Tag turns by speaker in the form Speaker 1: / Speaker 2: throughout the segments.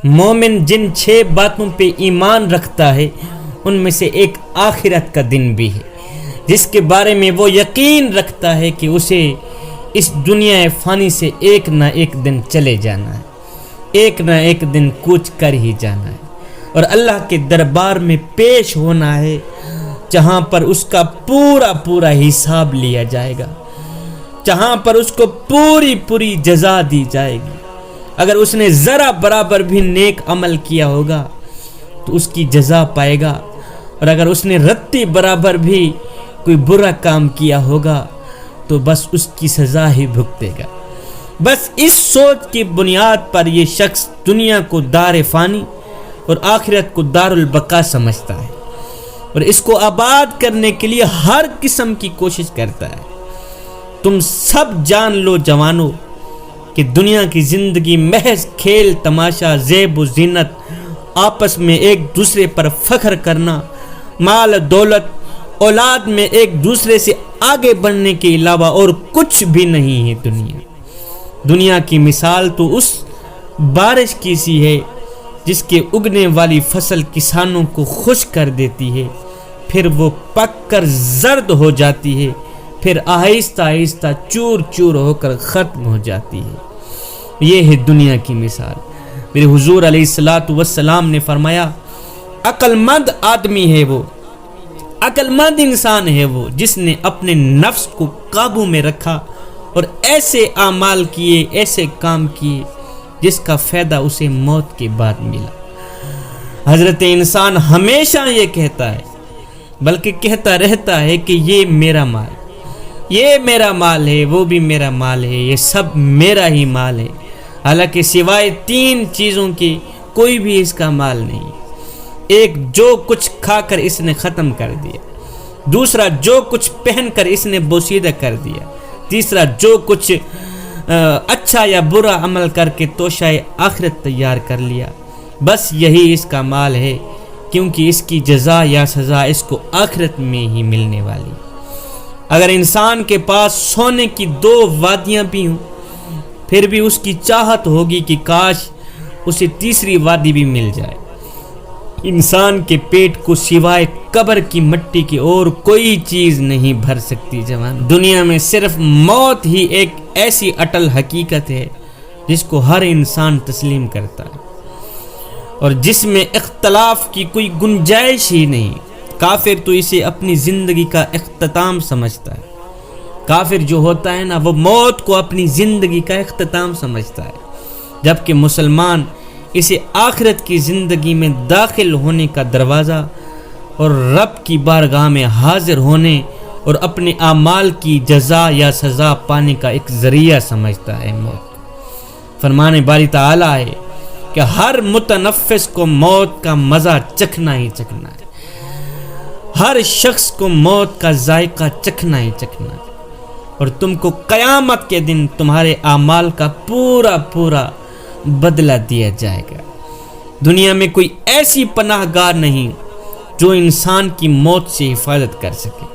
Speaker 1: مومن جن 6 باتوں پہ ایمان رکھتا ہے ان میں سے ایک آخرت کا دن بھی ہے، جس کے بارے میں وہ یقین رکھتا ہے کہ اسے اس دنیا فانی سے ایک نہ ایک دن چلے جانا ہے، ایک نہ ایک دن کوچ کر ہی جانا ہے اور اللہ کے دربار میں پیش ہونا ہے، جہاں پر اس کا پورا حساب لیا جائے گا، جہاں پر اس کو پوری جزا دی جائے گی۔ اگر اس نے ذرا برابر بھی نیک عمل کیا ہوگا تو اس کی جزا پائے گا، اور اگر اس نے رتی برابر بھی کوئی برا کام کیا ہوگا تو بس اس کی سزا ہی بھگتے گا۔ بس اس سوچ کی بنیاد پر یہ شخص دنیا کو دار فانی اور آخرت کو دار البقا سمجھتا ہے اور اس کو آباد کرنے کے لیے ہر قسم کی کوشش کرتا ہے۔ تم سب جان لو جوانو کہ دنیا کی زندگی محض کھیل تماشا، زیب و زینت، آپس میں ایک دوسرے پر فخر کرنا، مال دولت، اولاد میں ایک دوسرے سے آگے بڑھنے کے علاوہ اور کچھ بھی نہیں ہے۔ دنیا کی مثال تو اس بارش کی سی ہے جس کے اگنے والی فصل کسانوں کو خوش کر دیتی ہے، پھر وہ پک کر زرد ہو جاتی ہے، پھر آہستہ چور چور ہو کر ختم ہو جاتی ہے۔ یہ ہے دنیا کی مثال۔ میرے حضور علیہ الصلوۃ والسلام نے فرمایا، عقل مند آدمی ہے وہ، عقل مند انسان ہے وہ جس نے اپنے نفس کو قابو میں رکھا اور ایسے اعمال کیے، ایسے کام کیے جس کا فائدہ اسے موت کے بعد ملا۔ حضرت انسان ہمیشہ یہ کہتا ہے، بلکہ کہتا رہتا ہے کہ یہ میرا مال، یہ میرا مال ہے، وہ بھی میرا مال ہے، یہ سب میرا ہی مال ہے، حالانکہ سوائے 3 چیزوں کی کوئی بھی اس کا مال نہیں۔ ایک، جو کچھ کھا کر اس نے ختم کر دیا، دوسرا جو کچھ پہن کر اس نے بوسیدہ کر دیا، تیسرا جو کچھ اچھا یا برا عمل کر کے توشہ آخرت تیار کر لیا، بس یہی اس کا مال ہے، کیونکہ اس کی جزا یا سزا اس کو آخرت میں ہی ملنے والی۔ اگر انسان کے پاس سونے کی 2 وادیاں بھی ہوں پھر بھی اس کی چاہت ہوگی کہ کاش اسے تیسری وادی بھی مل جائے۔ انسان کے پیٹ کو سوائے قبر کی مٹی کی اور کوئی چیز نہیں بھر سکتی۔ جوان، دنیا میں صرف موت ہی ایک ایسی اٹل حقیقت ہے جس کو ہر انسان تسلیم کرتا ہے اور جس میں اختلاف کی کوئی گنجائش ہی نہیں۔ کافر تو اسے اپنی زندگی کا اختتام سمجھتا ہے، کافر جو ہوتا ہے نا، وہ موت کو اپنی زندگی کا اختتام سمجھتا ہے، جبکہ مسلمان اسے آخرت کی زندگی میں داخل ہونے کا دروازہ اور رب کی بارگاہ میں حاضر ہونے اور اپنے اعمال کی جزا یا سزا پانے کا ایک ذریعہ سمجھتا ہے۔ موت، فرمان باری تعالی ہے کہ ہر متنفس کو موت کا مزہ چکھنا ہی چکھنا ہے، ہر شخص کو موت کا ذائقہ چکھنا ہی چکھنا ہے، اور تم کو قیامت کے دن تمہارے اعمال کا پورا بدلہ دیا جائے گا۔ دنیا میں کوئی ایسی پناہ گاہ نہیں جو انسان کی موت سے حفاظت کر سکے۔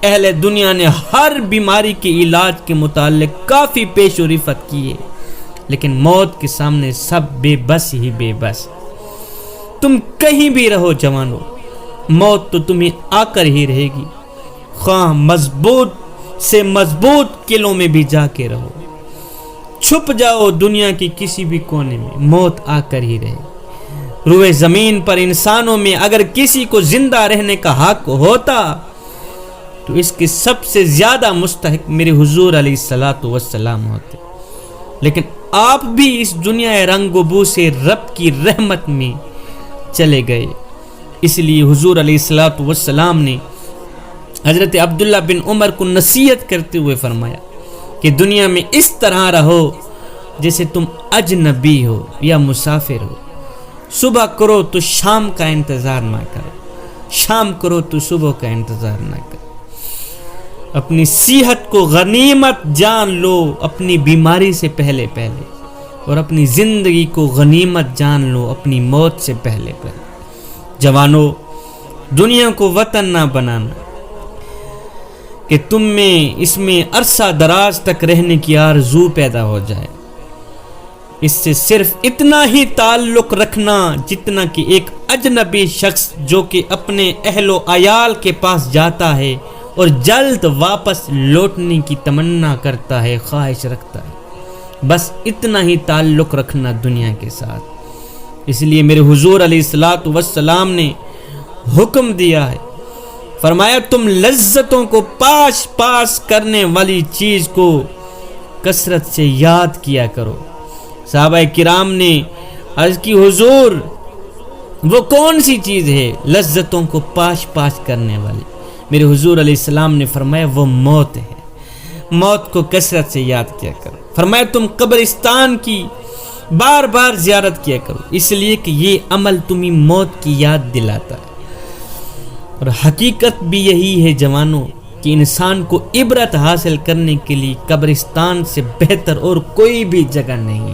Speaker 1: اہل دنیا نے ہر بیماری کے علاج کے متعلق کافی پیش و رفت کی ہے، لیکن موت کے سامنے سب بے بس ہی بے بس۔ تم کہیں بھی رہو جوانو، موت تو تمہیں آ کر ہی رہے گی، خواہ مضبوط سے مضبوط قلعوں میں بھی جا کے رہو، چھپ جاؤ دنیا کی کسی بھی کونے میں، موت آ کر ہی رہے۔ روئے زمین پر انسانوں میں اگر کسی کو زندہ رہنے کا حق ہوتا تو اس کے سب سے زیادہ مستحق میرے حضور علیہ الصلوۃ والسلام ہوتے، لیکن آپ بھی اس دنیا رنگ و بو سے رب کی رحمت میں چلے گئے۔ اس لیے حضور علیہ الصلوۃ والسلام نے حضرت عبداللہ بن عمر کو نصیحت کرتے ہوئے فرمایا کہ دنیا میں اس طرح رہو جیسے تم اجنبی ہو یا مسافر ہو، صبح کرو تو شام کا انتظار نہ کرو، شام کرو تو صبح کا انتظار نہ کرو۔ اپنی صحت کو غنیمت جان لو اپنی بیماری سے پہلے اور اپنی زندگی کو غنیمت جان لو اپنی موت سے پہلے۔ جوانو، دنیا کو وطن نہ بنانا کہ تم میں اس میں عرصہ دراز تک رہنے کی آرزو پیدا ہو جائے۔ اس سے صرف اتنا ہی تعلق رکھنا جتنا کہ ایک اجنبی شخص جو کہ اپنے اہل و عیال کے پاس جاتا ہے اور جلد واپس لوٹنے کی تمنا کرتا ہے، خواہش رکھتا ہے، بس اتنا ہی تعلق رکھنا دنیا کے ساتھ۔ اس لیے میرے حضور علیہ الصلوۃ والسلام نے حکم دیا ہے، فرمایا تم لذتوں کو پاش پاش کرنے والی چیز کو کثرت سے یاد کیا کرو۔ صحابہ کرام نے عرض کی حضور وہ کون سی چیز ہے لذتوں کو پاش پاش کرنے والی؟ میرے حضور علیہ السلام نے فرمایا وہ موت ہے، موت کو کثرت سے یاد کیا کرو۔ فرمایا تم قبرستان کی بار بار زیارت کیا کرو، اس لیے کہ یہ عمل تمہیں موت کی یاد دلاتا ہے۔ اور حقیقت بھی یہی ہے جوانوں کہ انسان کو عبرت حاصل کرنے کے لیے قبرستان سے بہتر اور کوئی بھی جگہ نہیں ہے۔